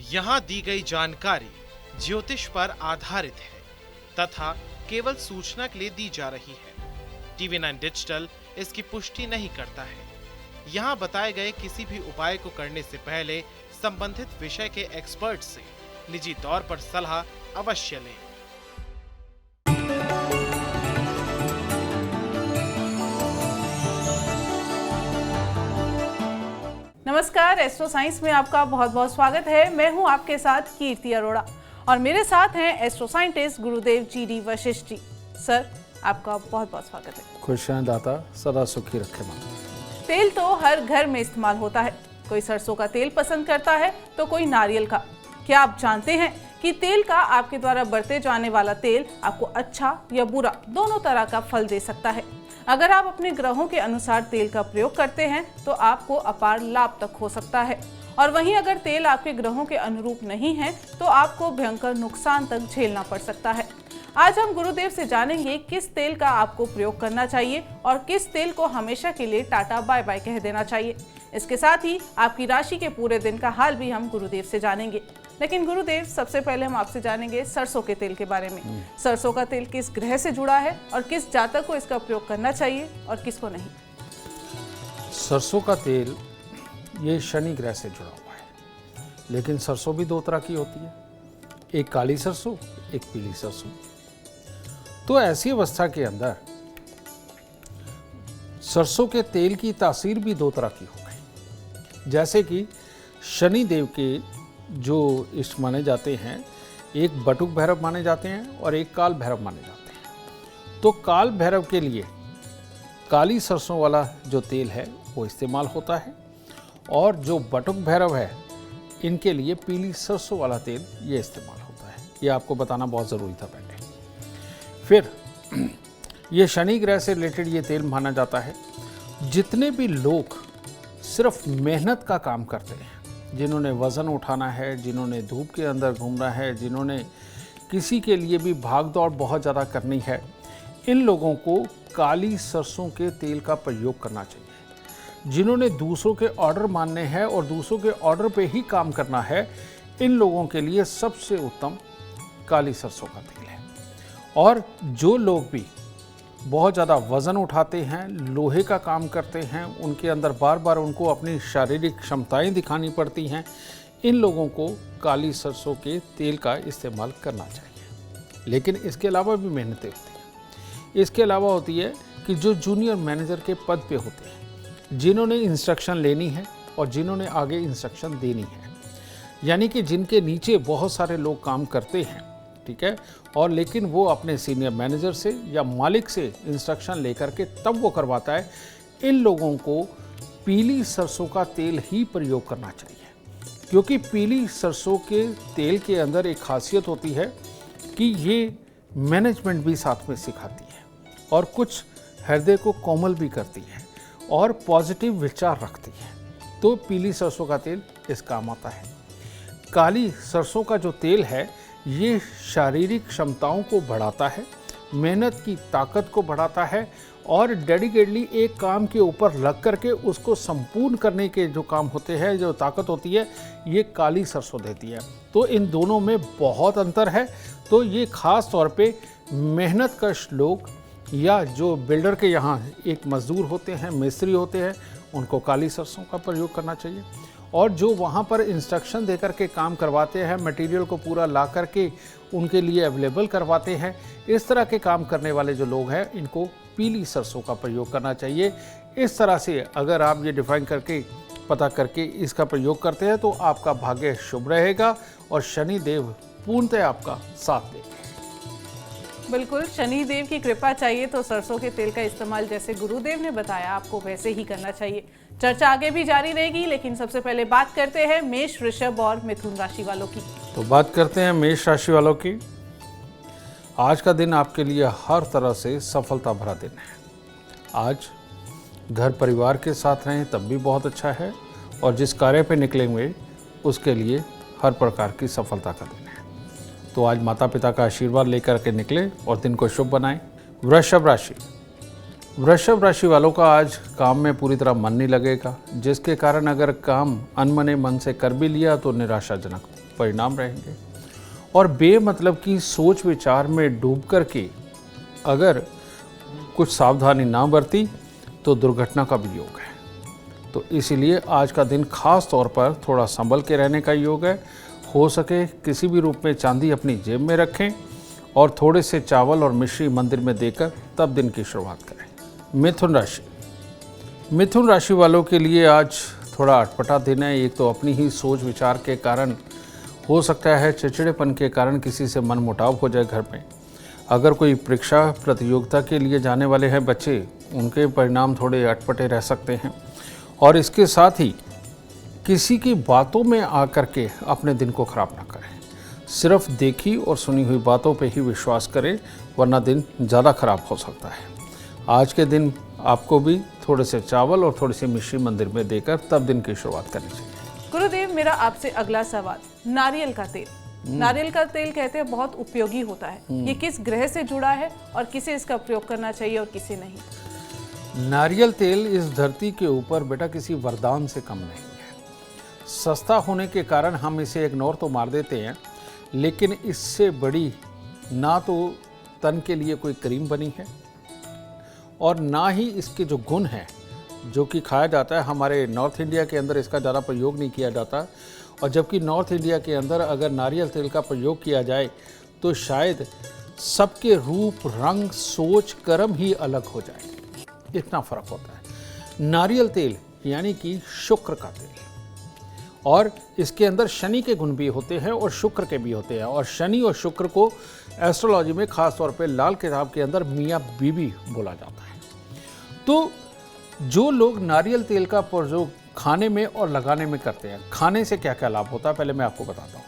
यहाँ दी गई जानकारी ज्योतिष पर आधारित है तथा केवल सूचना के लिए दी जा रही है। TV9 डिजिटल इसकी पुष्टि नहीं करता है। यहाँ बताए गए किसी भी उपाय को करने से पहले संबंधित विषय के एक्सपर्ट से निजी तौर पर सलाह अवश्य लें। नमस्कार, एस्ट्रो साइंस में आपका बहुत बहुत स्वागत है। मैं हूं आपके साथ कीर्ति अरोड़ा और मेरे साथ हैं एस्ट्रो साइंटिस्ट गुरुदेव GD वशिष्ठ जी। सर, आपका बहुत बहुत स्वागत है। खुश रहें दाता, सदा सुखी रखे मन। तेल तो हर घर में इस्तेमाल होता है। कोई सरसों का तेल पसंद करता है तो कोई नारियल का। क्या आप जानते हैं कि तेल का आपके द्वारा बरते जाने वाला तेल आपको अच्छा या बुरा दोनों तरह का फल दे सकता है। अगर आप अपने ग्रहों के अनुसार तेल का प्रयोग करते हैं तो आपको अपार लाभ तक हो सकता है, और वहीं अगर तेल आपके ग्रहों के अनुरूप नहीं है तो आपको भयंकर नुकसान तक झेलना पड़ सकता है। आज हम गुरुदेव से जानेंगे किस तेल का आपको प्रयोग करना चाहिए और किस तेल को हमेशा के लिए टाटा बाय बाय कह देना चाहिए। इसके साथ ही आपकी राशि के पूरे दिन का हाल भी हम गुरुदेव से जानेंगे। लेकिन गुरुदेव, सबसे पहले हम आपसे जानेंगे सरसों के तेल के बारे में। सरसों का तेल किस ग्रह से जुड़ा है और किस जातक को इसका प्रयोग करना चाहिए और किसको नहीं? सरसों का तेल ये शनि ग्रह से जुड़ा हुआ है, लेकिन सरसों भी दो तरह की होती है, एक काली सरसों, एक पीली सरसों। तो ऐसी अवस्था के अंदर सरसों के तेल की तासीर भी दो तरह की हो गई। जैसे कि शनि देव के जो इष्ट माने जाते हैं, एक बटुक भैरव माने जाते हैं और एक काल भैरव माने जाते हैं। तो काल भैरव के लिए काली सरसों वाला जो तेल है वो इस्तेमाल होता है, और जो बटुक भैरव है इनके लिए पीली सरसों वाला तेल ये इस्तेमाल होता है। ये आपको बताना बहुत ज़रूरी था पहले। फिर ये शनि ग्रह से रिलेटेड ये तेल माना जाता है। जितने भी लोग सिर्फ मेहनत का काम करते हैं, जिन्होंने वज़न उठाना है, जिन्होंने धूप के अंदर घूमना है, जिन्होंने किसी के लिए भी भाग दौड़ बहुत ज़्यादा करनी है, इन लोगों को काली सरसों के तेल का प्रयोग करना चाहिए। जिन्होंने दूसरों के ऑर्डर मानने हैं और दूसरों के ऑर्डर पे ही काम करना है, इन लोगों के लिए सबसे उत्तम काली सरसों का तेल है। और जो लोग भी बहुत ज़्यादा वज़न उठाते हैं, लोहे का काम करते हैं, उनके अंदर बार बार उनको अपनी शारीरिक क्षमताएं दिखानी पड़ती हैं, इन लोगों को काली सरसों के तेल का इस्तेमाल करना चाहिए। लेकिन इसके अलावा भी मेहनतें होती हैं। इसके अलावा होती है कि जो जूनियर मैनेजर के पद पे होते हैं, जिन्होंने इंस्ट्रक्शन लेनी है और जिन्होंने आगे इंस्ट्रक्शन देनी है, यानी कि जिनके नीचे बहुत सारे लोग काम करते हैं, ठीक है, और लेकिन वो अपने सीनियर मैनेजर से या मालिक से इंस्ट्रक्शन लेकर के तब वो करवाता है, इन लोगों को पीली सरसों का तेल ही प्रयोग करना चाहिए। क्योंकि पीली सरसों के तेल के अंदर एक खासियत होती है कि ये मैनेजमेंट भी साथ में सिखाती है और कुछ हृदय को कोमल भी करती है और पॉजिटिव विचार रखती है। तो पीली सरसों का तेल इस काम आता है। काली सरसों का जो तेल है ये शारीरिक क्षमताओं को बढ़ाता है, मेहनत की ताकत को बढ़ाता है, और डेडिकेटली एक काम के ऊपर लग करके उसको संपूर्ण करने के जो काम होते हैं, जो ताकत होती है, ये काली सरसों देती है। तो इन दोनों में बहुत अंतर है। तो ये खास तौर पे मेहनत कश लोग या जो बिल्डर के यहाँ एक मजदूर होते हैं, मिस्त्री होते हैं, उनको काली सरसों का प्रयोग करना चाहिए। और जो वहाँ पर इंस्ट्रक्शन देकर के काम करवाते हैं, मटेरियल को पूरा ला करके उनके लिए अवेलेबल करवाते हैं, इस तरह के काम करने वाले जो लोग हैं, इनको पीली सरसों का प्रयोग करना चाहिए। इस तरह से अगर आप ये डिफाइन करके पता करके इसका प्रयोग करते हैं तो आपका भाग्य शुभ रहेगा और शनि देव पूर्णतः आपका साथ देंगे। बिल्कुल, शनि देव की कृपा चाहिए तो सरसों के तेल का इस्तेमाल जैसे गुरुदेव ने बताया आपको वैसे ही करना चाहिए। चर्चा आगे भी जारी रहेगी, लेकिन सबसे पहले बात करते हैं मेष, वृषभ और मिथुन राशि वालों की। तो बात करते हैं मेष राशि वालों की। आज का दिन आपके लिए हर तरह से सफलता भरा दिन है। आज घर परिवार के साथ रहें तब भी बहुत अच्छा है, और जिस कार्य पे निकलेंगे उसके लिए हर प्रकार की सफलता का दिन है। तो आज माता पिता का आशीर्वाद लेकर के निकले और दिन को शुभ बनाएं। वृषभ राशि, वृषभ राशि वालों का आज काम में पूरी तरह मन नहीं लगेगा, जिसके कारण अगर काम अनमने मन से कर भी लिया तो निराशाजनक परिणाम रहेंगे। और बेमतलब की सोच विचार में डूब करके अगर कुछ सावधानी ना बरती तो दुर्घटना का भी योग है। तो इसीलिए आज का दिन खास तौर पर थोड़ा संभल के रहने का योग है। हो सके किसी भी रूप में चांदी अपनी जेब में रखें और थोड़े से चावल और मिश्री मंदिर में देकर तब दिन की शुरुआत करें। मिथुन राशि वालों के लिए आज थोड़ा अटपटा दिन है। एक तो अपनी ही सोच विचार के कारण हो सकता है चिड़चिड़ेपन के कारण किसी से मन मुटाव हो जाए घर में। अगर कोई परीक्षा प्रतियोगिता के लिए जाने वाले हैं बच्चे, उनके परिणाम थोड़े अटपटे रह सकते हैं। और इसके साथ ही किसी की बातों में आकर के अपने दिन को खराब ना करें। सिर्फ देखी और सुनी हुई बातों पे ही विश्वास करें, वरना दिन ज़्यादा खराब हो सकता है। आज के दिन आपको भी थोड़े से चावल और थोड़ी सी मिश्री मंदिर में देकर तब दिन की शुरुआत करनी चाहिए। गुरुदेव, मेरा आपसे अगला सवाल, नारियल का तेल। नारियल का तेल कहते हैं बहुत उपयोगी होता है। ये किस ग्रह से जुड़ा है और किसे इसका प्रयोग करना चाहिए और किसे नहीं? नारियल तेल इस धरती के ऊपर बेटा किसी वरदान से कम नहीं है। सस्ता होने के कारण हम इसे इग्नोर तो मार देते हैं, लेकिन इससे बड़ी ना तो तन के लिए कोई क्रीम बनी है और ना ही इसके जो गुण हैं जो कि खाया जाता है। हमारे नॉर्थ इंडिया के अंदर इसका ज़्यादा प्रयोग नहीं किया जाता, और जबकि नॉर्थ इंडिया के अंदर अगर नारियल तेल का प्रयोग किया जाए तो शायद सबके रूप रंग सोच कर्म ही अलग हो जाए, इतना फर्क होता है। नारियल तेल यानी कि शुक्र का तेल, और इसके अंदर शनि के गुण भी होते हैं और शुक्र के भी होते हैं। और शनि और शुक्र को एस्ट्रोलॉजी में खास तौर पे लाल किताब के अंदर मियाँ बीबी बोला जाता है। तो जो लोग नारियल तेल का प्रयोग खाने में और लगाने में करते हैं, खाने से क्या क्या लाभ होता है पहले मैं आपको बताता हूँ।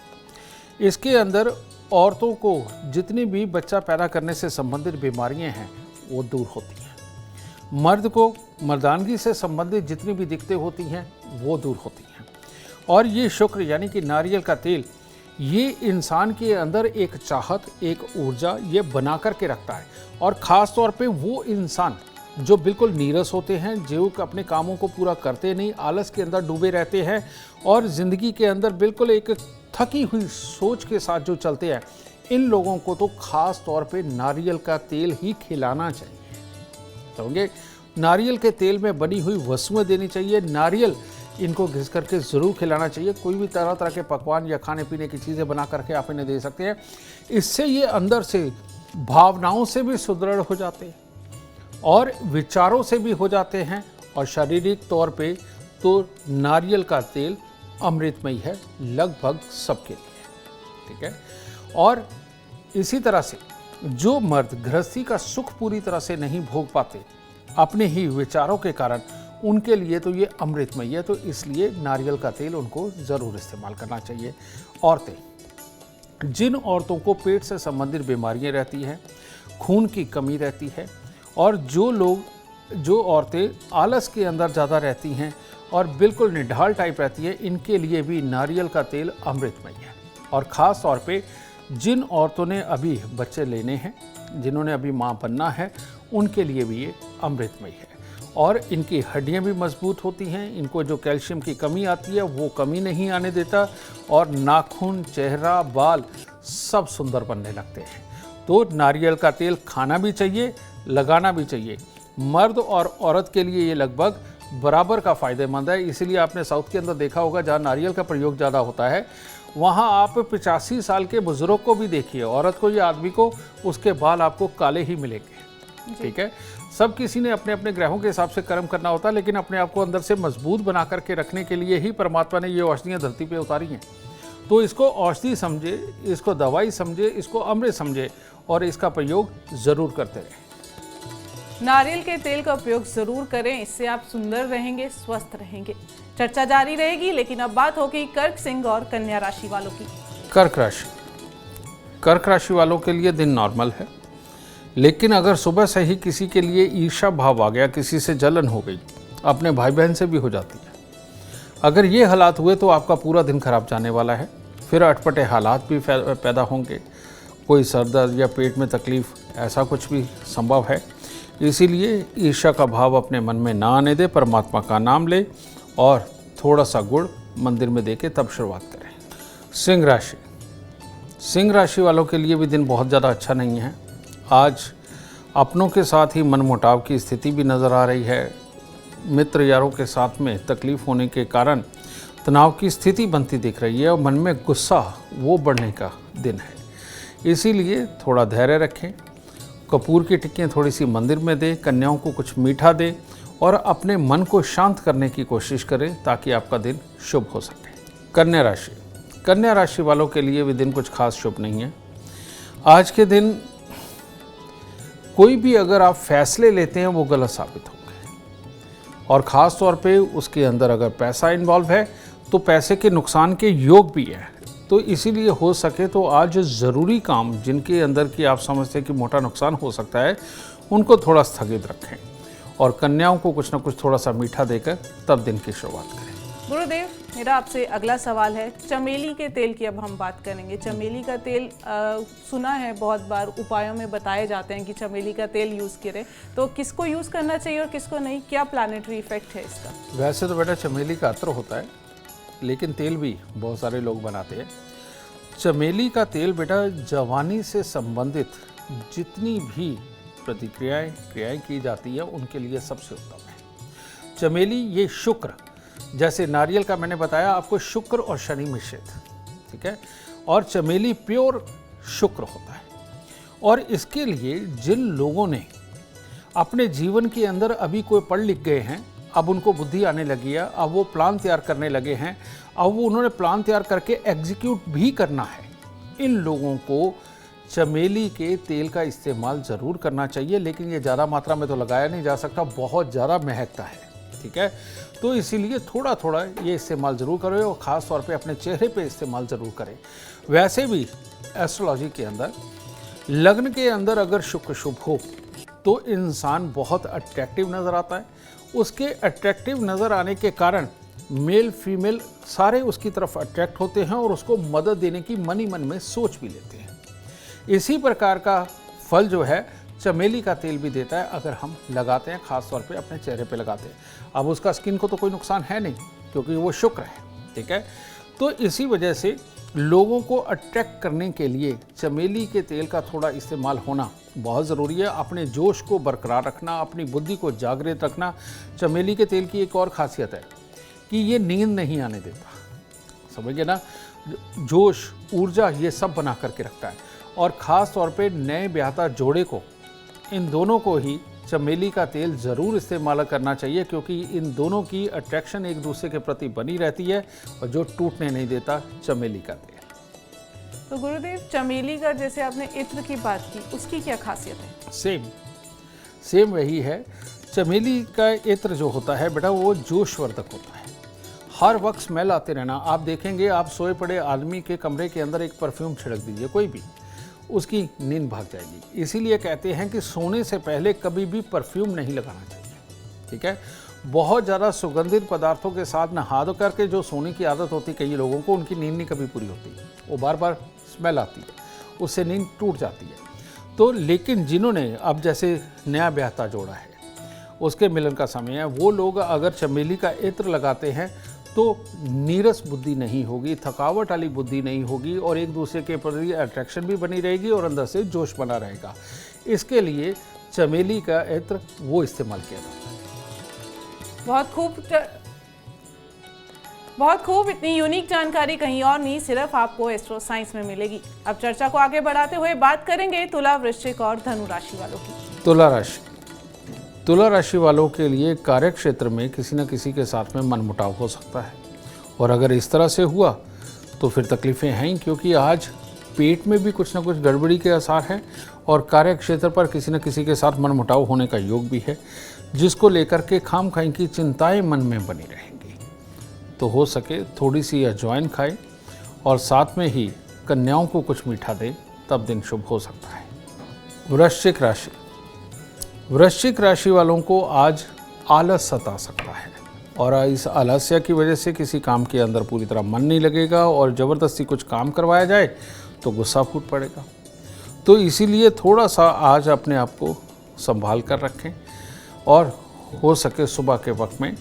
इसके अंदर औरतों को जितनी भी बच्चा पैदा करने से संबंधित बीमारियां हैं वो दूर होती हैं। मर्द को मर्दानगी से संबंधित जितनी भी दिक्कतें होती हैं वो दूर होती हैं। और ये शुक्र यानी कि नारियल का तेल, ये इंसान के अंदर एक चाहत, एक ऊर्जा ये बना करके रखता है। और ख़ास तौर पे वो इंसान जो बिल्कुल नीरस होते हैं, जो अपने कामों को पूरा करते नहीं, आलस के अंदर डूबे रहते हैं और ज़िंदगी के अंदर बिल्कुल एक थकी हुई सोच के साथ जो चलते हैं, इन लोगों को तो ख़ास तौर पे नारियल का तेल ही खिलाना चाहिए। समझे? नारियल के तेल में बनी हुई वस्तुएं देनी चाहिए। नारियल इनको घिस करके ज़रूर खिलाना चाहिए। कोई भी तरह तरह के पकवान या खाने पीने की चीज़ें बना करके आप इन्हें दे सकते हैं। इससे ये अंदर से भावनाओं से भी सुदृढ़ हो जाते हैं और विचारों से भी हो जाते हैं। और शारीरिक तौर पे तो नारियल का तेल अमृतमयी है लगभग सबके लिए, ठीक है। और इसी तरह से जो मर्द गृहस्थी का सुख पूरी तरह से नहीं भोग पाते अपने ही विचारों के कारण, उनके लिए तो ये अमृतमयी है। तो इसलिए नारियल का तेल उनको ज़रूर इस्तेमाल करना चाहिए। औरतें, जिन औरतों को पेट से संबंधित बीमारियां रहती हैं, खून की कमी रहती है, और जो औरतें आलस के अंदर ज़्यादा रहती हैं और बिल्कुल निढाल टाइप रहती है, इनके लिए भी नारियल का तेल अमृतमयी है। और ख़ास तौर पे जिन औरतों ने अभी बच्चे लेने हैं, जिन्होंने अभी माँ बनना है, उनके लिए भी ये अमृतमयी है। और इनकी हड्डियां भी मजबूत होती हैं। इनको जो कैल्शियम की कमी आती है वो कमी नहीं आने देता, और नाखून, चेहरा, बाल सब सुंदर बनने लगते हैं। तो नारियल का तेल खाना भी चाहिए, लगाना भी चाहिए। मर्द और औरत के लिए ये लगभग बराबर का फ़ायदेमंद है। इसीलिए आपने साउथ के अंदर देखा होगा जहाँ नारियल का प्रयोग ज़्यादा होता है, वहाँ आप 85 साल के बुजुर्ग को भी देखिए, औरत को या आदमी को, उसके बाल आपको काले ही मिलेंगे, ठीक है। सब किसी ने अपने अपने ग्रहों के हिसाब से कर्म करना होता है, लेकिन अपने आप को अंदर से मजबूत बना करके रखने के लिए ही परमात्मा ने ये औषधियाँ धरती पे उतारी हैं। तो इसको औषधि समझे, इसको दवाई समझे, इसको अमृत समझे और इसका प्रयोग ज़रूर करते रहें। नारियल के तेल का उपयोग जरूर करें, इससे आप सुंदर रहेंगे, स्वस्थ रहेंगे। चर्चा जारी रहेगी, लेकिन अब बात होगी कर्क, सिंह और कन्या राशि वालों की। कर्क राशि वालों के लिए दिन नॉर्मल है, लेकिन अगर सुबह से ही किसी के लिए ईर्ष्या भाव आ गया, किसी से जलन हो गई, अपने भाई बहन से भी हो जाती है, अगर ये हालात हुए तो आपका पूरा दिन खराब जाने वाला है। फिर अटपटे हालात भी पैदा होंगे, कोई सर दर्द या पेट में तकलीफ, ऐसा कुछ भी संभव है। इसीलिए ईर्ष्या का भाव अपने मन में ना आने दे, परमात्मा का नाम ले और थोड़ा सा गुड़ मंदिर में देके तब शुरुआत करें। सिंह राशि। सिंह राशि वालों के लिए भी दिन बहुत ज़्यादा अच्छा नहीं है। आज अपनों के साथ ही मनमुटाव की स्थिति भी नज़र आ रही है। मित्र यारों के साथ में तकलीफ़ होने के कारण तनाव की स्थिति बनती दिख रही है और मन में गुस्सा वो बढ़ने का दिन है। इसीलिए थोड़ा धैर्य रखें। कपूर की टिक्कियाँ थोड़ी सी मंदिर में दें, कन्याओं को कुछ मीठा दें और अपने मन को शांत करने की कोशिश करें ताकि आपका दिन शुभ हो सके। कन्या राशि। कन्या राशि वालों के लिए भी दिन कुछ खास शुभ नहीं है। आज के दिन कोई भी अगर आप फैसले लेते हैं वो गलत साबित होंगे और ख़ास तौर पे उसके अंदर अगर पैसा इन्वॉल्व है तो पैसे के नुकसान के योग भी है। तो इसीलिए हो सके तो आज ज़रूरी काम जिनके अंदर की आप समझते हैं कि मोटा नुकसान हो सकता है उनको थोड़ा स्थगित रखें और कन्याओं को कुछ ना कुछ थोड़ा सा मीठा देकर तब दिन की शुरुआत करें। गुरुदेव, मेरा आपसे अगला सवाल है, चमेली के तेल की अब हम बात करेंगे। चमेली का तेल सुना है बहुत बार उपायों में बताए जाते हैं कि चमेली का तेल यूज़ करें, तो किसको यूज़ करना चाहिए और किसको नहीं? क्या प्लानेटरी इफेक्ट है इसका? वैसे तो बेटा चमेली का अत्र होता है, लेकिन तेल भी बहुत सारे लोग बनाते हैं। चमेली का तेल बेटा जवानी से संबंधित जितनी भी क्रियाएं की जाती है उनके लिए सबसे उत्तम है। चमेली ये शुक्र, जैसे नारियल का मैंने बताया आपको, शुक्र और शनि मिश्रित, ठीक है, और चमेली प्योर शुक्र होता है। और इसके लिए जिन लोगों ने अपने जीवन के अंदर अभी कोई पढ़ लिख गए हैं, अब उनको बुद्धि आने लगी है, अब वो प्लान तैयार करने लगे हैं, अब वो उन्होंने प्लान तैयार करके एग्जीक्यूट भी करना है, इन लोगों को चमेली के तेल का इस्तेमाल ज़रूर करना चाहिए। लेकिन ये ज़्यादा मात्रा में तो लगाया नहीं जा सकता, बहुत ज़्यादा महकता है, ठीक है। तो इसीलिए थोड़ा थोड़ा ये इस्तेमाल ज़रूर करें और ख़ास तौर पे अपने चेहरे पे इस्तेमाल ज़रूर करें। वैसे भी एस्ट्रोलॉजी के अंदर लग्न के अंदर अगर शुक्र शुभ हो तो इंसान बहुत अट्रैक्टिव नज़र आता है। उसके अट्रैक्टिव नज़र आने के कारण मेल फीमेल सारे उसकी तरफ अट्रैक्ट होते हैं और उसको मदद देने की मन ही मन में सोच भी लेते हैं। इसी प्रकार का फल जो है चमेली का तेल भी देता है अगर हम लगाते हैं, ख़ास तौर पे अपने चेहरे पे लगाते हैं। अब उसका स्किन को तो कोई नुकसान है नहीं क्योंकि वो शुक्र है, ठीक है। तो इसी वजह से लोगों को अट्रैक्ट करने के लिए चमेली के तेल का थोड़ा इस्तेमाल होना बहुत ज़रूरी है। अपने जोश को बरकरार रखना, अपनी बुद्धि को जागृत रखना। चमेली के तेल की एक और खासियत है कि ये नींद नहीं आने देता, समझिए ना, जोश ऊर्जा ये सब बना करके रखता है। और ख़ास तौर पे नए ब्याहता जोड़े को, इन दोनों को ही चमेली का तेल ज़रूर इस्तेमाल करना चाहिए क्योंकि इन दोनों की अट्रैक्शन एक दूसरे के प्रति बनी रहती है और जो टूटने नहीं देता चमेली का तेल। तो गुरुदेव, चमेली का जैसे आपने इत्र की बात की, उसकी क्या खासियत है? सेम वही है। चमेली का इत्र जो होता है बेटा वो जोशवर्धक होता है। हर वक्त स्मेल आते रहना। आप देखेंगे, आप सोए पड़े आदमी के कमरे के अंदर एक परफ्यूम छिड़क दीजिए कोई भी, उसकी नींद भाग जाएगी। इसीलिए कहते हैं कि सोने से पहले कभी भी परफ्यूम नहीं लगाना चाहिए, ठीक है। बहुत ज़्यादा सुगंधित पदार्थों के साथ नहा धो करके जो सोने की आदत होती है कई लोगों को, उनकी नींद नहीं कभी पूरी होती, वो बार बार स्मेल आती है, उससे नींद टूट जाती है। तो लेकिन जिन्होंने अब जैसे नया ब्याहता जोड़ा है, उसके मिलन का समय है, वो लोग अगर चमेली का इत्र लगाते हैं तो नीरस बुद्धि नहीं होगी, थकावट वाली बुद्धि नहीं होगी और एक दूसरे के प्रति अट्रैक्शन भी बनी रहेगी और अंदर से जोश बना रहेगा। इसके लिए चमेली का इत्र वो इस्तेमाल किया जाता है। बहुत खूब। इतनी यूनिक जानकारी कहीं और नहीं, सिर्फ आपको एस्ट्रो साइंस में मिलेगी। अब चर्चा को आगे बढ़ाते हुए बात करेंगे तुला, वृश्चिक और धनु राशि वालों की। तुला राशि वालों के लिए कार्य क्षेत्र में किसी न किसी के साथ में मनमुटाव हो सकता है और अगर इस तरह से हुआ तो फिर तकलीफ़ें हैं ही, क्योंकि आज पेट में भी कुछ न कुछ गड़बड़ी के आसार हैं और कार्य क्षेत्र पर किसी न किसी के साथ मनमुटाव होने का योग भी है, जिसको लेकर के खामखाई की चिंताएं मन में बनी रहेंगी। तो हो सके थोड़ी सी अजवाइन खाएं और साथ में ही कन्याओं को कुछ मीठा दें, तब दिन शुभ हो सकता है। वृश्चिक राशि वालों को आज आलस सता सकता है और इस आलस्य की वजह से किसी काम के अंदर पूरी तरह मन नहीं लगेगा और ज़बरदस्ती कुछ काम करवाया जाए तो गुस्सा फूट पड़ेगा। तो इसीलिए थोड़ा सा आज अपने आप को संभाल कर रखें और हो सके सुबह के वक्त में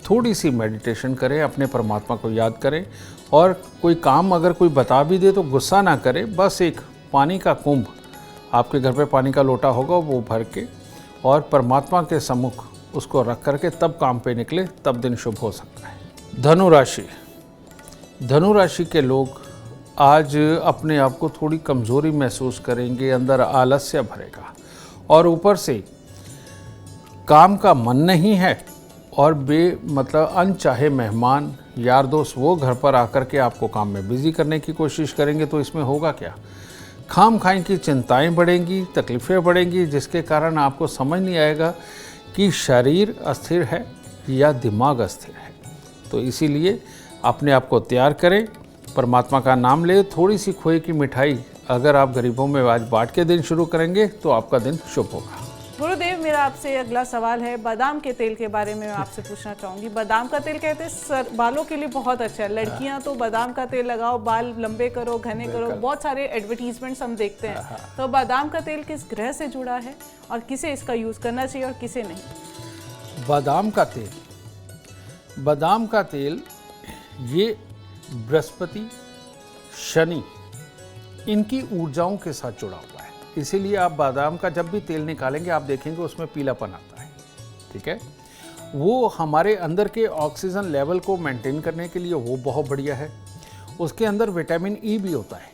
थोड़ी सी मेडिटेशन करें, अपने परमात्मा को याद करें और कोई काम अगर कोई बता भी दे तो गुस्सा ना करे, बस एक पानी का कुंभ, आपके घर पे पानी का लोटा होगा वो भर के और परमात्मा के सम्मुख उसको रख करके तब काम पे निकले, तब दिन शुभ हो सकता है। धनु राशि, धनु राशि के लोग आज अपने आप को थोड़ी कमज़ोरी महसूस करेंगे, अंदर आलस्य भरेगा और ऊपर से काम का मन नहीं है और मतलब अनचाहे मेहमान यार दोस्त वो घर पर आकर के आपको काम में बिजी करने की कोशिश करेंगे, तो इसमें होगा क्या, खाम खाई की चिंताएं बढ़ेंगी, तकलीफ़ें बढ़ेंगी, जिसके कारण आपको समझ नहीं आएगा कि शरीर अस्थिर है या दिमाग अस्थिर है। तो इसीलिए अपने आप को तैयार करें, परमात्मा का नाम ले, थोड़ी सी खोए की मिठाई अगर आप गरीबों में आज बांट के दिन शुरू करेंगे तो आपका दिन शुभ होगा। गुरुदेव, मेरा आपसे अगला सवाल है बादाम के तेल के बारे में मैं आपसे पूछना चाहूँगी। बादाम का तेल कहते हैं बालों के लिए बहुत अच्छा है, लड़कियाँ तो बादाम का तेल लगाओ, बाल लंबे करो, घने करो, बहुत सारे एडवर्टीजमेंट्स हम देखते हैं। तो बादाम का तेल किस ग्रह से जुड़ा है और किसे इसका यूज़ करना चाहिए और किसे नहीं? बादाम का तेल, बादाम का तेल ये बृहस्पति, शनि, इनकी ऊर्जाओं के साथ जुड़ा हुआ है, इसीलिए आप बादाम का जब भी तेल निकालेंगे आप देखेंगे उसमें पीलापन आता है। ठीक है, वो हमारे अंदर के ऑक्सीजन लेवल को मेंटेन करने के लिए वो बहुत बढ़िया है। उसके अंदर विटामिन ई भी होता है।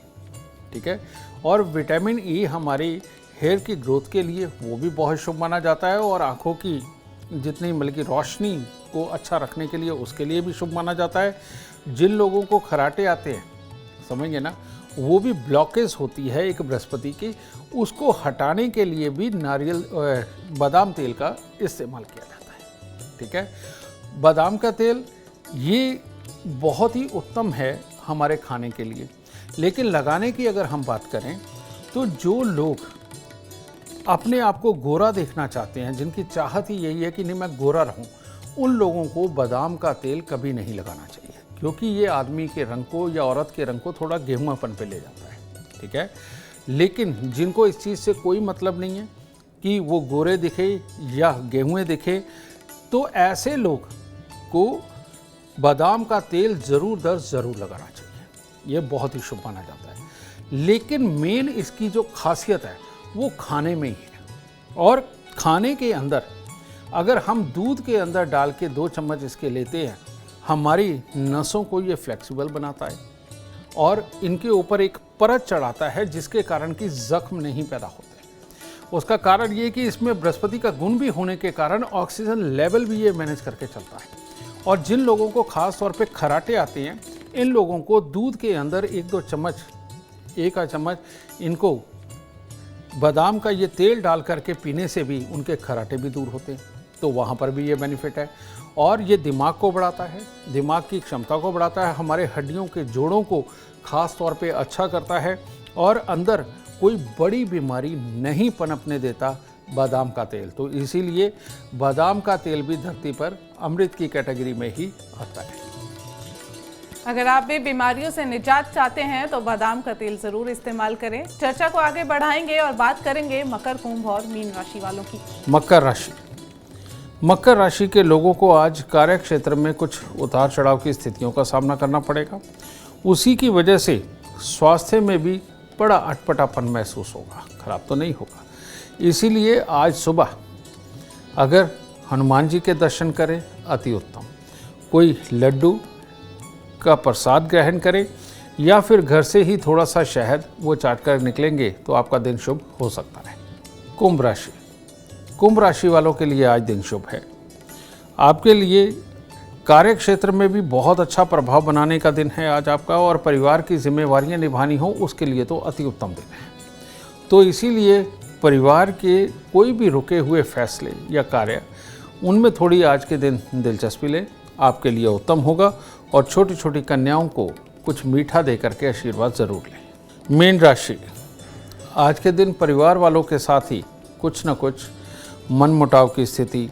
ठीक है, और विटामिन ई हमारी हेयर की ग्रोथ के लिए वो भी बहुत शुभ माना जाता है और आँखों की जितनी मतलब की रोशनी को अच्छा रखने के लिए उसके लिए भी शुभ माना जाता है। जिन लोगों को खराटे आते हैं, समझिए ना, वो भी ब्लॉकेज होती है एक बृहस्पति की, उसको हटाने के लिए भी नारियल बादाम तेल का इस्तेमाल किया जाता है। ठीक है, बादाम का तेल ये बहुत ही उत्तम है हमारे खाने के लिए, लेकिन लगाने की अगर हम बात करें तो जो लोग अपने आप को गोरा देखना चाहते हैं, जिनकी चाहत ही यही है कि नहीं मैं गोरा रहूं, उन लोगों को बादाम का तेल कभी नहीं लगाना चाहिए, क्योंकि ये आदमी के रंग को या औरत के रंग को थोड़ा गेहुआपन पे ले जाता है। ठीक है, लेकिन जिनको इस चीज़ से कोई मतलब नहीं है कि वो गोरे दिखे या गेहुए दिखे, तो ऐसे लोग को बादाम का तेल ज़रूर ज़रूर लगाना चाहिए, ये बहुत ही शुभ माना जाता है। लेकिन मेन इसकी जो खासियत है वो खाने में ही है, और खाने के अंदर अगर हम दूध के अंदर डाल के 2 चम्मच इसके लेते हैं, हमारी नसों को ये फ्लेक्सिबल बनाता है और इनके ऊपर एक परत चढ़ाता है, जिसके कारण कि जख्म नहीं पैदा होते। उसका कारण ये कि इसमें बृहस्पति का गुण भी होने के कारण ऑक्सीजन लेवल भी ये मैनेज करके चलता है। और जिन लोगों को खास तौर पे खराटे आते हैं, इन लोगों को दूध के अंदर 1-2 चम्मच, 1 आध चम्मच इनको बादाम का ये तेल डाल करके पीने से भी उनके खराटे भी दूर होते हैं, तो वहाँ पर भी ये बेनिफिट है। और ये दिमाग को बढ़ाता है, दिमाग की क्षमता को बढ़ाता है, हमारे हड्डियों के जोड़ों को खास तौर पे अच्छा करता है और अंदर कोई बड़ी बीमारी नहीं पनपने देता बादाम का तेल। तो इसीलिए बादाम का तेल भी धरती पर अमृत की कैटेगरी में ही आता है। अगर आप भी बीमारियों से निजात चाहते हैं तो बादाम का तेल जरूर इस्तेमाल करें। चर्चा को आगे बढ़ाएंगे और बात करेंगे मकर, कुंभ और मीन राशि वालों की। मकर राशि, मकर राशि के लोगों को आज कार्य क्षेत्र में कुछ उतार चढ़ाव की स्थितियों का सामना करना पड़ेगा। उसी की वजह से स्वास्थ्य में भी बड़ा अटपटापन महसूस होगा, खराब तो नहीं होगा। इसीलिए आज सुबह अगर हनुमान जी के दर्शन करें अति उत्तम, कोई लड्डू का प्रसाद ग्रहण करें या फिर घर से ही थोड़ा सा शहद वो चाट कर निकलेंगे तो आपका दिन शुभ हो सकता है। कुंभ राशि, कुंभ राशि वालों के लिए आज दिन शुभ है। आपके लिए कार्य क्षेत्र में भी बहुत अच्छा प्रभाव बनाने का दिन है आज आपका, और परिवार की जिम्मेवारियां निभानी हो उसके लिए तो अति उत्तम दिन है। तो इसीलिए परिवार के कोई भी रुके हुए फैसले या कार्य, उनमें थोड़ी आज के दिन दिलचस्पी लें, आपके लिए उत्तम होगा। और छोटी छोटी कन्याओं को कुछ मीठा दे करके आशीर्वाद ज़रूर लें। मीन राशि, आज के दिन परिवार वालों के साथ ही कुछ न कुछ मनमुटाव की स्थिति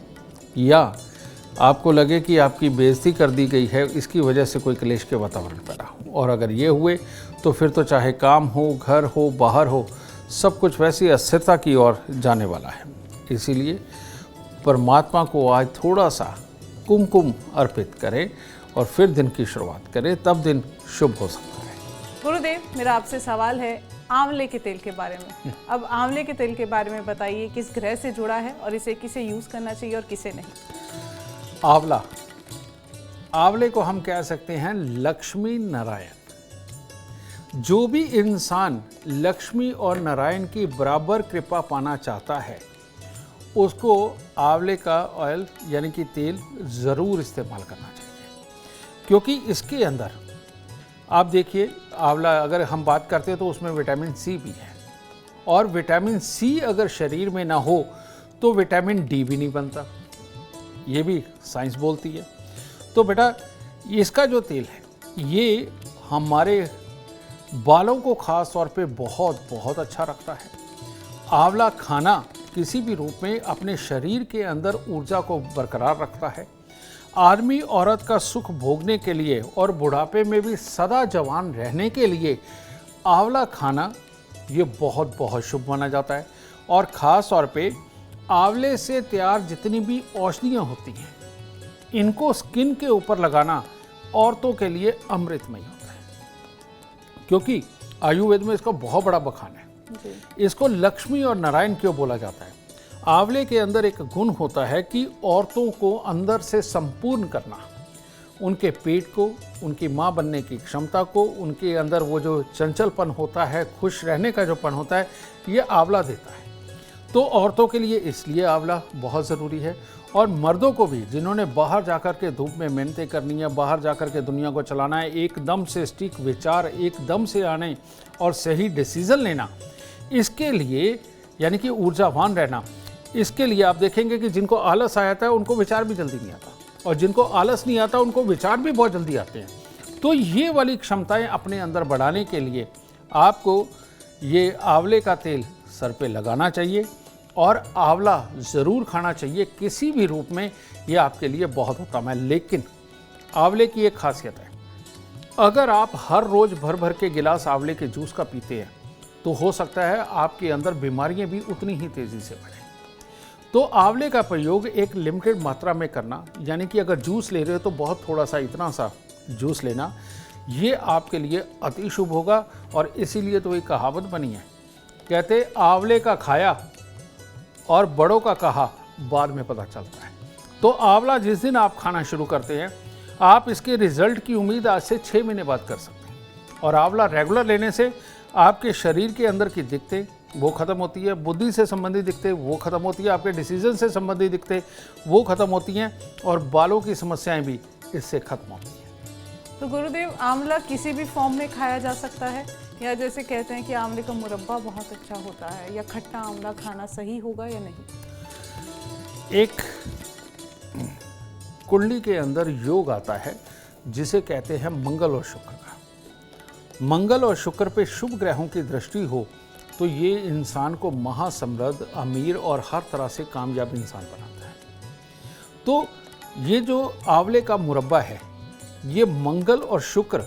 या आपको लगे कि आपकी बेइज्जती कर दी गई है, इसकी वजह से कोई क्लेश के वातावरण पैदा हो, और अगर ये हुए तो फिर तो चाहे काम हो, घर हो, बाहर हो, सब कुछ वैसी अस्थिरता की ओर जाने वाला है। इसीलिए परमात्मा को आज थोड़ा सा कुमकुम अर्पित करें और फिर दिन की शुरुआत करें, तब दिन शुभ हो सकता है। गुरुदेव, मेरा आपसे सवाल है आंवले के तेल के बारे में। अब आंवले के तेल के बारे में बताइए, किस ग्रह से जुड़ा है और इसे किसे यूज करना चाहिए और किसे नहीं। आंवला, आंवले को हम कह सकते हैं लक्ष्मी नारायण। जो भी इंसान लक्ष्मी और नारायण की बराबर कृपा पाना चाहता है, उसको आंवले का ऑयल यानी कि तेल ज़रूर इस्तेमाल करना चाहिए, क्योंकि इसके अंदर आप देखिए, आंवला अगर हम बात करते हैं तो उसमें विटामिन सी भी है, और विटामिन सी अगर शरीर में ना हो तो विटामिन डी भी नहीं बनता, ये भी साइंस बोलती है। तो बेटा, इसका जो तेल है ये हमारे बालों को खास तौर पे बहुत बहुत अच्छा रखता है। आंवला खाना किसी भी रूप में अपने शरीर के अंदर ऊर्जा को बरकरार रखता है। आदमी औरत का सुख भोगने के लिए और बुढ़ापे में भी सदा जवान रहने के लिए आंवला खाना ये बहुत बहुत शुभ माना जाता है। और ख़ास तौर पे आंवले से तैयार जितनी भी औषधियाँ होती हैं, इनको स्किन के ऊपर लगाना औरतों के लिए अमृतमय होता है, क्योंकि आयुर्वेद में इसका बहुत बड़ा बखान है। इसको लक्ष्मी और नारायण क्यों बोला जाता है? आंवले के अंदर एक गुण होता है कि औरतों को अंदर से संपूर्ण करना, उनके पेट को, उनकी माँ बनने की क्षमता को, उनके अंदर वो जो चंचलपन होता है, खुश रहने का जो पन होता है, ये आंवला देता है। तो औरतों के लिए इसलिए आंवला बहुत ज़रूरी है। और मर्दों को भी, जिन्होंने बाहर जाकर के धूप में मेहनतें करनी है, बाहर जाकर के दुनिया को चलाना है, एकदम से स्टिक विचार एकदम से आने और सही डिसीज़न लेना, इसके लिए यानी कि ऊर्जावान रहना, इसके लिए आप देखेंगे कि जिनको आलस आ जाता है उनको विचार भी जल्दी नहीं आता, और जिनको आलस नहीं आता उनको विचार भी बहुत जल्दी आते हैं। तो ये वाली क्षमताएं अपने अंदर बढ़ाने के लिए आपको ये आंवले का तेल सर पे लगाना चाहिए और आंवला ज़रूर खाना चाहिए किसी भी रूप में। ये आपके लिए बहुत उत्तम है। लेकिन आंवले की एक खासियत है, अगर आप हर रोज़ भर भर के गिलास आंवले के जूस का पीते हैं तो हो सकता है आपके अंदर बीमारियां भी उतनी ही तेज़ी से बढ़ें। तो आंवले का प्रयोग एक लिमिटेड मात्रा में करना, यानी कि अगर जूस ले रहे हो तो बहुत थोड़ा सा, इतना सा जूस लेना, ये आपके लिए अति शुभ होगा। और इसीलिए तो एक कहावत बनी है, कहते आंवले का खाया और बड़ों का कहा बाद में पता चलता है। तो आंवला जिस दिन आप खाना शुरू करते हैं, आप इसके रिजल्ट की उम्मीद आज से 6 महीने बाद कर सकते हैं। और आंवला रेगुलर लेने से आपके शरीर के अंदर की दिक्कतें वो ख़त्म होती है, बुद्धि से संबंधित दिक्कतें वो ख़त्म होती है, आपके डिसीजन से संबंधित दिक्कतें वो ख़त्म होती हैं, और बालों की समस्याएं भी इससे ख़त्म होती हैं। तो गुरुदेव, आंवला किसी भी फॉर्म में खाया जा सकता है, या जैसे कहते हैं कि आंवले का मुरब्बा बहुत अच्छा होता है, या खट्टा आंवला खाना सही होगा या नहीं? एक कुंडली के अंदर योग आता है जिसे कहते हैं मंगल और शुक्र का। मंगल और शुक्र पे शुभ ग्रहों की दृष्टि हो तो ये इंसान को महासमृद्ध, अमीर और हर तरह से कामयाब इंसान बनाता है। तो ये जो आंवले का मुरब्बा है, ये मंगल और शुक्र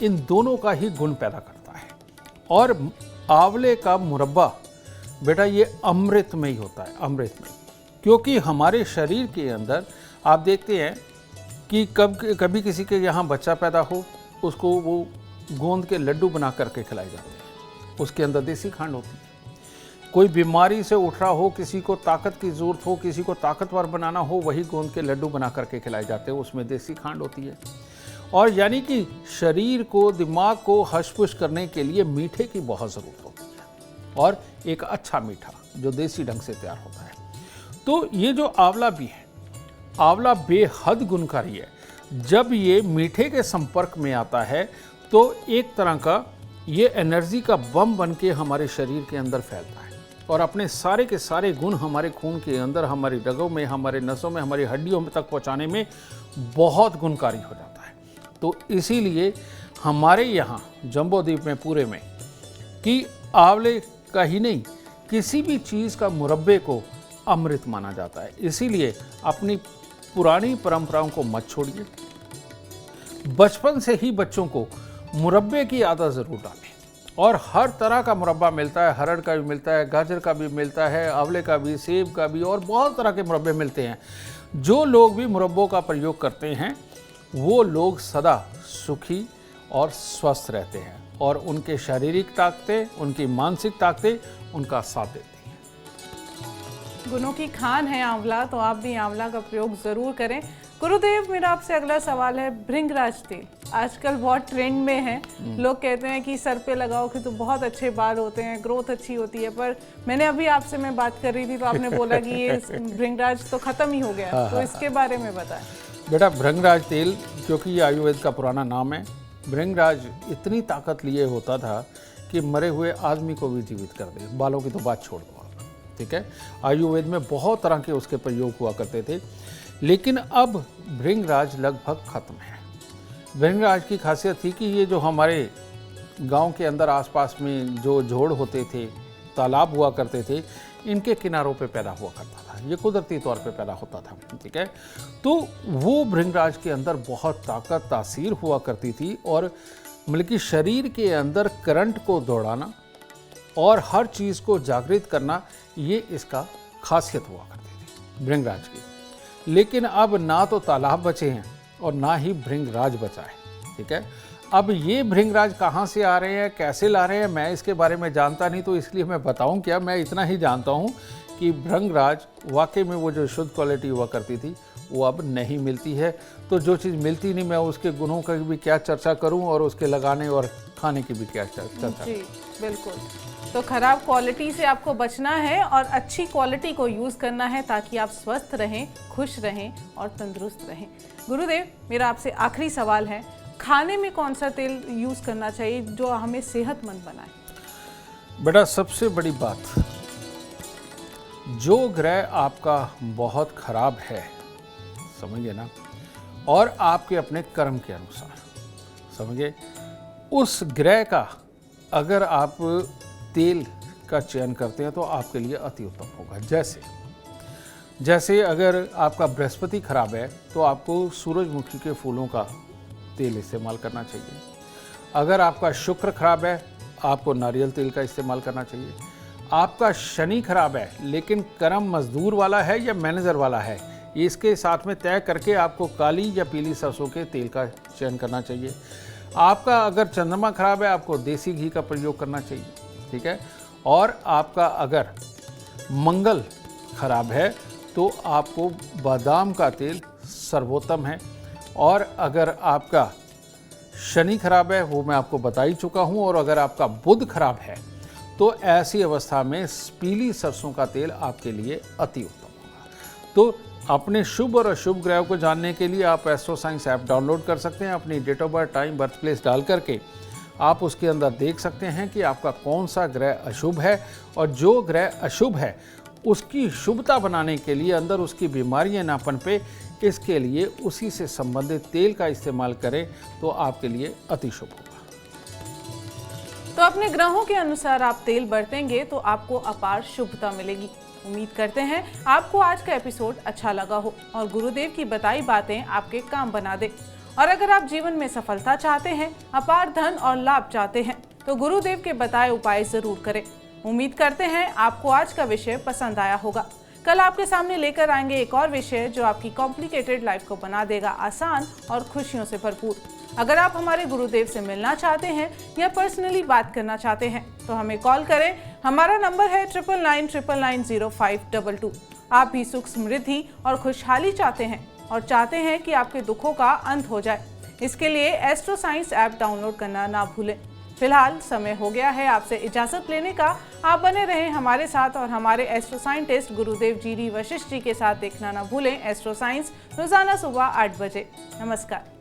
इन दोनों का ही गुण पैदा करता है। और आंवले का मुरब्बा बेटा ये अमृतमय होता है, अमृतमय, क्योंकि हमारे शरीर के अंदर आप देखते हैं कि कभी किसी के यहाँ बच्चा पैदा हो, उसको वो गोंद के लड्डू बना करके खिलाए जाते हैं, उसके अंदर देसी खांड होती है। कोई बीमारी से उठ रहा हो, किसी को ताकत की ज़रूरत हो, किसी को ताकतवर बनाना हो, वही गोंद के लड्डू बना करके खिलाए जाते हैं, उसमें देसी खांड होती है। और यानी कि शरीर को, दिमाग को हष्ट-पुष्ट करने के लिए मीठे की बहुत ज़रूरत होती है, और एक अच्छा मीठा जो देसी ढंग से तैयार होता है। तो ये जो आंवला भी है, आंवला बेहद गुणकारी है। जब ये मीठे के संपर्क में आता है तो एक तरह का ये एनर्जी का बम बन के हमारे शरीर के अंदर फैलता है, और अपने सारे के सारे गुण हमारे खून के अंदर, हमारी रगों में, हमारे नसों में, हमारी हड्डियों में तक पहुंचाने में बहुत गुणकारी हो जाता है। तो इसीलिए हमारे यहाँ जम्बो द्वीप में पूरे में कि आंवले का ही नहीं, किसी भी चीज़ का मुरब्बे को अमृत माना जाता है। इसीलिए अपनी पुरानी परंपराओं को मत छोड़िए। बचपन से ही बच्चों को मुरब्बे की आदत ज़रूर डालें, और हर तरह का मुरब्बा मिलता है, हरड़ का भी मिलता है, गाजर का भी मिलता है, आंवले का भी, सेब का भी, और बहुत तरह के मुरब्बे मिलते हैं। जो लोग भी मुरब्बों का प्रयोग करते हैं वो लोग सदा सुखी और स्वस्थ रहते हैं और उनके शारीरिक ताकतें, उनकी मानसिक ताकतें उनका साथ देती हैं। गुणों की खान है आंवला, तो आप भी आंवला का प्रयोग ज़रूर करें। गुरुदेव, मेरा आपसे अगला सवाल है भृंगराज तेल। आजकल बहुत ट्रेंड में है, लोग कहते हैं कि सर पे लगाओ कि तो बहुत अच्छे बाल होते हैं, ग्रोथ अच्छी होती है, पर मैंने अभी आपसे मैं बात कर रही थी तो आपने बोला कि ये भृंगराज तो खत्म ही हो गया, तो इसके बारे में बताएं। बेटा, भृंगराज तेल, क्योंकि ये आयुर्वेद का पुराना नाम है, भृंगराज इतनी ताकत लिए होता था कि मरे हुए आदमी को भी जीवित कर दे। बालों की तो बात छोड़ दो आप, ठीक है। आयुर्वेद में बहुत तरह के उसके प्रयोग हुआ करते थे, लेकिन अब भृंगराज लगभग खत्म है। भृंगराज की खासियत थी कि ये जो हमारे गांव के अंदर आसपास में जो जोड़ होते थे, तालाब हुआ करते थे, इनके किनारों पे पैदा हुआ करता था। ये कुदरती तौर पे पैदा होता था, ठीक है। तो वो भृंगराज के अंदर बहुत ताकत तासीर हुआ करती थी और बल्कि शरीर के अंदर करंट को दौड़ाना और हर चीज़ को जागृत करना, ये इसका खासियत हुआ करती थी भृंगराज की। लेकिन अब ना तो तालाब बचे हैं और ना ही भृंगराज बचा है, ठीक है। अब ये भृंगराज कहाँ से आ रहे हैं, कैसे ला रहे हैं, मैं इसके बारे में जानता नहीं, तो इसलिए मैं बताऊं क्या। मैं इतना ही जानता हूं कि भृंगराज वाकई में वो जो शुद्ध क्वालिटी हुआ करती थी वो अब नहीं मिलती है। तो जो चीज़ मिलती नहीं, मैं उसके गुणों का भी क्या चर्चा करूं और उसके लगाने और खाने की भी क्या चर्चा। जी बिल्कुल। तो खराब क्वालिटी से आपको बचना है और अच्छी क्वालिटी को यूज़ करना है ताकि आप स्वस्थ रहें, खुश रहें और तंदुरुस्त रहें। गुरुदेव, मेरा आपसे आखिरी सवाल है, खाने में कौन सा तेल यूज़ करना चाहिए जो हमें सेहतमंद बनाए? बेटा, सबसे बड़ी बात, जो ग्रह आपका बहुत खराब है, समझिए ना, और आपके अपने कर्म के अनुसार, समझिए, उस ग्रह का अगर आप तेल का चयन करते हैं तो आपके लिए अति उत्तम होगा। जैसे अगर आपका बृहस्पति खराब है तो आपको सूरजमुखी के फूलों का तेल इस्तेमाल करना चाहिए। अगर आपका शुक्र खराब है, आपको नारियल तेल का इस्तेमाल करना चाहिए। आपका शनि खराब है लेकिन कर्म मजदूर वाला है या मैनेजर वाला है, इसके साथ में तय करके आपको काली या पीली सरसों के तेल का चयन करना चाहिए। आपका अगर चंद्रमा खराब है, आपको देसी घी का प्रयोग करना चाहिए, ठीक है। और आपका अगर मंगल खराब है तो आपको बादाम का तेल सर्वोत्तम है। और अगर आपका शनि खराब है, वो मैं आपको बता ही चुका हूँ, और अगर आपका बुध खराब है तो ऐसी अवस्था में पीली सरसों का तेल आपके लिए अति उत्तम होगा। तो अपने शुभ और अशुभ ग्रहों को जानने के लिए आप एस्ट्रो साइंस ऐप डाउनलोड कर सकते हैं। अपनी date of birth, time, birth place डाल करके आप उसके अंदर देख सकते हैं कि आपका कौन सा ग्रह अशुभ है, और जो ग्रह अशुभ है उसकी शुभता बनाने के लिए, अंदर उसकी बीमारियां ना पनपे, इसके लिए उसी से संबंधित तेल का इस्तेमाल करें तो आपके लिए अति शुभ होगा। तो अपने ग्रहों के अनुसार आप तेल बरतेंगे तो आपको अपार शुभता मिलेगी। उम्मीद करते हैं आपको आज का एपिसोड अच्छा लगा हो और गुरुदेव की बताई बातें आपके काम बना दे। और अगर आप जीवन में सफलता चाहते हैं, अपार धन और लाभ चाहते हैं, तो गुरुदेव के बताए उपाय जरूर करें। उम्मीद करते हैं आपको आज का विषय पसंद आया होगा। कल आपके सामने लेकर आएंगे एक और विषय जो आपकी कॉम्प्लिकेटेड लाइफ को बना देगा आसान और खुशियों से भरपूर। अगर आप हमारे गुरुदेव से मिलना चाहते हैं या पर्सनली बात करना चाहते हैं तो हमें कॉल करें। हमारा नंबर है 99990522। आप भी सुख, समृद्धि और खुशहाली चाहते हैं और चाहते हैं कि आपके दुखों का अंत हो जाए, इसके लिए एस्ट्रो साइंस ऐप डाउनलोड करना ना भूलें। फिलहाल समय हो गया है आपसे इजाजत लेने का। आप बने रहें हमारे साथ और हमारे एस्ट्रो साइंटिस्ट गुरुदेव जी डी वशिष्ठ जी के साथ देखना ना भूलें एस्ट्रो साइंस, रोजाना सुबह 8 बजे। नमस्कार।